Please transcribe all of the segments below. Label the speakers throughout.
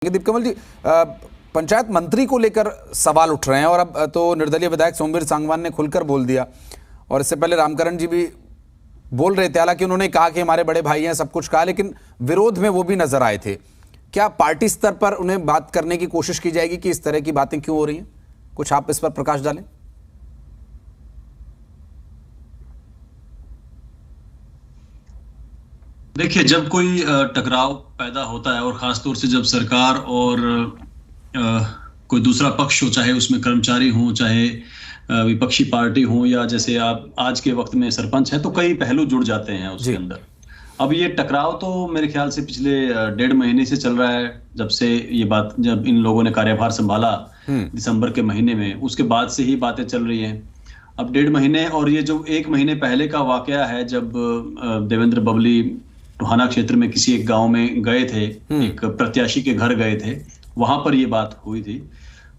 Speaker 1: दीप कमल जी, पंचायत मंत्री को लेकर सवाल उठ रहे हैं और अब तो निर्दलीय विधायक सोमवीर सांगवान ने खुलकर बोल दिया और इससे पहले रामकरण जी भी बोल रहे थे। हालांकि उन्होंने कहा कि हमारे बड़े भाई हैं, सब कुछ कहा, लेकिन विरोध में वो भी नजर आए थे। क्या पार्टी स्तर पर उन्हें बात करने की कोशिश की जाएगी कि इस तरह की बातें क्यों हो रही हैं? कुछ आप इस पर प्रकाश डालें।
Speaker 2: देखिए, जब कोई टकराव पैदा होता है और खासतौर से जब सरकार और कोई दूसरा पक्ष हो, चाहे उसमें कर्मचारी हो, चाहे विपक्षी पार्टी हो, या जैसे आप आज के वक्त में सरपंच हैं, तो कई पहलू जुड़ जाते हैं उसके अंदर। अब ये टकराव तो मेरे ख्याल से पिछले 1.5 महीने से चल रहा है, जब इन लोगों ने कार्यभार संभाला दिसंबर के महीने में, उसके बाद से ही बातें चल रही हैं। अब 1.5 महीने, और ये जो 1 महीने पहले का वाकया है, जब देवेंद्र बबली टोहाना क्षेत्र में किसी एक गांव में गए थे, एक प्रत्याशी के घर गए थे, वहां पर ये बात हुई थी।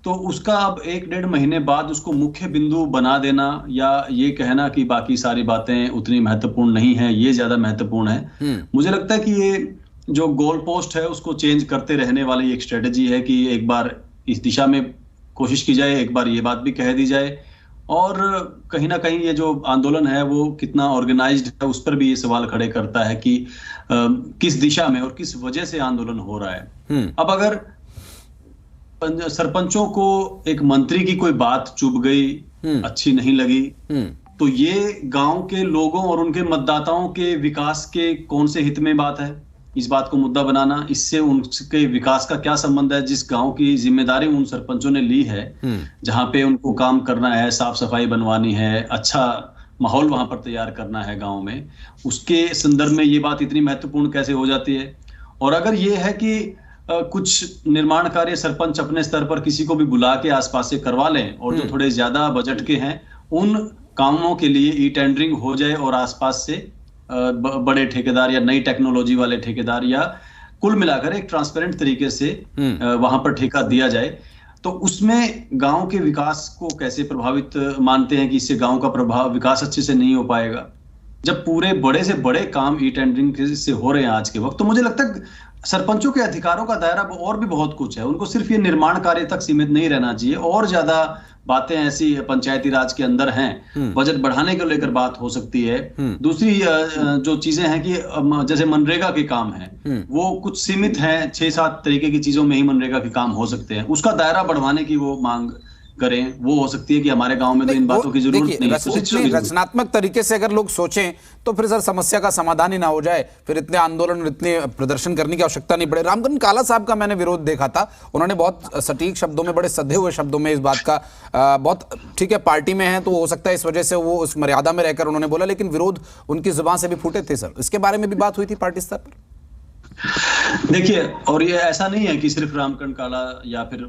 Speaker 2: तो उसका अब 1-1.5 महीने बाद उसको मुख्य बिंदु बना देना, या ये कहना कि बाकी सारी बातें उतनी महत्वपूर्ण नहीं है, ये ज्यादा महत्वपूर्ण है, मुझे लगता है कि ये जो गोल पोस्ट है उसको चेंज करते रहने वाली एक स्ट्रेटेजी है कि एक बार इस दिशा में कोशिश की जाए, एक बार ये बात भी कह दी जाए, और कहीं ना कहीं ये जो आंदोलन है वो कितना ऑर्गेनाइज्ड है उस पर भी ये सवाल खड़े करता है कि किस दिशा में और किस वजह से आंदोलन हो रहा है। अब अगर सरपंचों को एक मंत्री की कोई बात चुभ गई, अच्छी नहीं लगी, तो ये गांव के लोगों और उनके मतदाताओं के विकास के कौन से हित में बात है? इस बात को मुद्दा बनाना, इससे उनके विकास का क्या संबंध है? जिस गांव की जिम्मेदारी उन सरपंचों ने ली है, जहां पे उनको काम करना है, साफ सफाई बनवानी है, अच्छा माहौल वहां पर तैयार करना है गांव में, उसके संदर्भ में ये बात इतनी महत्वपूर्ण कैसे हो जाती है? और अगर ये है कि कुछ निर्माण कार्य सरपंच अपने स्तर पर किसी को भी बुला के आसपास से करवा लें, और जो थोड़े ज्यादा बजट के हैं उन कामों के लिए ई टेंडरिंग हो जाए, और आसपास से बड़े ठेकेदार या नई टेक्नोलॉजी वाले ठेकेदार, या कुल मिलाकर एक ट्रांसपेरेंट तरीके से वहां पर ठेका दिया जाए, तो उसमें गांव के विकास को कैसे प्रभावित मानते हैं कि इससे गांव का विकास अच्छे से नहीं हो पाएगा? जब पूरे बड़े से बड़े काम ई टेंडरिंग से हो रहे हैं आज के वक्त, तो मुझे लगता है सरपंचों के अधिकारों का दायरा और भी बहुत कुछ है। उनको सिर्फ ये निर्माण कार्य तक सीमित नहीं रहना चाहिए, और ज्यादा बातें ऐसी पंचायती राज के अंदर हैं, बजट बढ़ाने को लेकर बात हो सकती है। दूसरी जो चीजें हैं कि जैसे मनरेगा के काम हैं, वो कुछ सीमित हैं, 6-7 तरीके की चीजों में ही मनरेगा के काम हो सकते हैं, उसका दायरा बढ़वाने की वो मांग करें। वो हो सकती है कि हमारे गांव में तो इन बातों की जरूरत नहीं।
Speaker 1: रचनात्मक तरीके से अगर लोग सोचें तो फिर सर समस्या का समाधान ही ना हो जाए, फिर इतने आंदोलन और इतने प्रदर्शन करने की आवश्यकता नहीं पड़े। रामकरण काला साहब का मैंने विरोध देखा था, उन्होंने बहुत सटीक शब्दों में, बड़े सधे हुए शब्दों में इस बात का बहुत, ठीक है पार्टी में है तो हो सकता है इस वजह से वो उस मर्यादा में रहकर उन्होंने बोला, लेकिन विरोध उनकी जुबान से भी फूटे थे। सर, इसके बारे में भी बात हुई थी पार्टी स्तर पर?
Speaker 2: देखिए, और ये ऐसा नहीं है कि सिर्फ रामकरण काला या फिर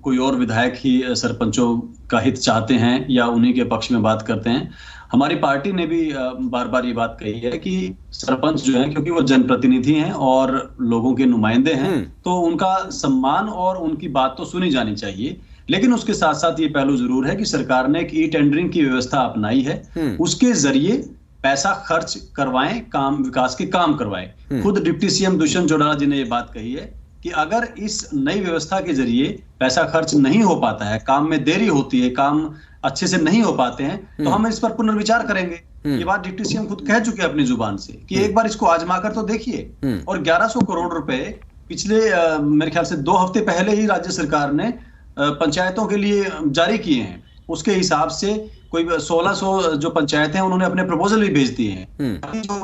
Speaker 2: कोई और विधायक ही सरपंचों का हित चाहते हैं या उन्हीं के पक्ष में बात करते हैं। हमारी पार्टी ने भी बार बार ये बात कही है कि सरपंच जो है, क्योंकि वो जनप्रतिनिधि हैं और लोगों के नुमाइंदे हैं, तो उनका सम्मान और उनकी बात तो सुनी जानी चाहिए। लेकिन उसके साथ साथ ये पहलू जरूर है कि सरकार ने एक ई टेंडरिंग की व्यवस्था अपनाई है, उसके जरिए पैसा खर्च करवाएं, काम विकास के काम करवाएं। खुद डिप्टी सीएम दुष्यंत चौटाला जी ने ये बात कही है कि अगर इस नई व्यवस्था के जरिए पैसा खर्च नहीं हो पाता है, काम में देरी होती है, काम अच्छे से नहीं हो पाते हैं, तो हम इस पर पुनर्विचार करेंगे। ये बात डिप्टी सीएम खुद कह चुके हैं अपनी जुबान से कि एक बार इसको आजमा कर तो देखिए। और 1100 करोड़ रुपए पिछले मेरे ख्याल से 2 हफ्ते पहले ही राज्य सरकार ने पंचायतों के लिए जारी किए हैं। उसके हिसाब से कोई 1600 जो पंचायतें हैं उन्होंने अपने प्रपोजल भी भेज दिए हैं। जो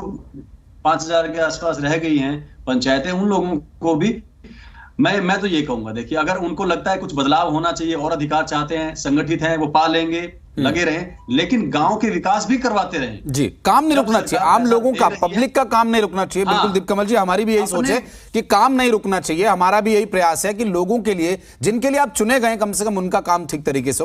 Speaker 2: 5000 के आसपास रह गई हैं पंचायतें, उन लोगों को भी मैं तो ये कहूंगा, देखिए, अगर उनको लगता है कुछ बदलाव होना चाहिए और अधिकार चाहते हैं, संगठित हैं, वो पा लेंगे, लगे रहें, लेकिन गांव के विकास भी करवाते रहें।
Speaker 1: जी, काम नहीं रुकना चाहिए, आम लोगों का, पब्लिक का काम नहीं रुकना चाहिए। बिल्कुल दीप कमल जी, हमारी भी यही सोच है कि काम नहीं रुकना चाहिए। हमारा भी यही प्रयास है कि लोगों के लिए, जिनके लिए आप चुने गए, कम से कम उनका काम ठीक तरीके से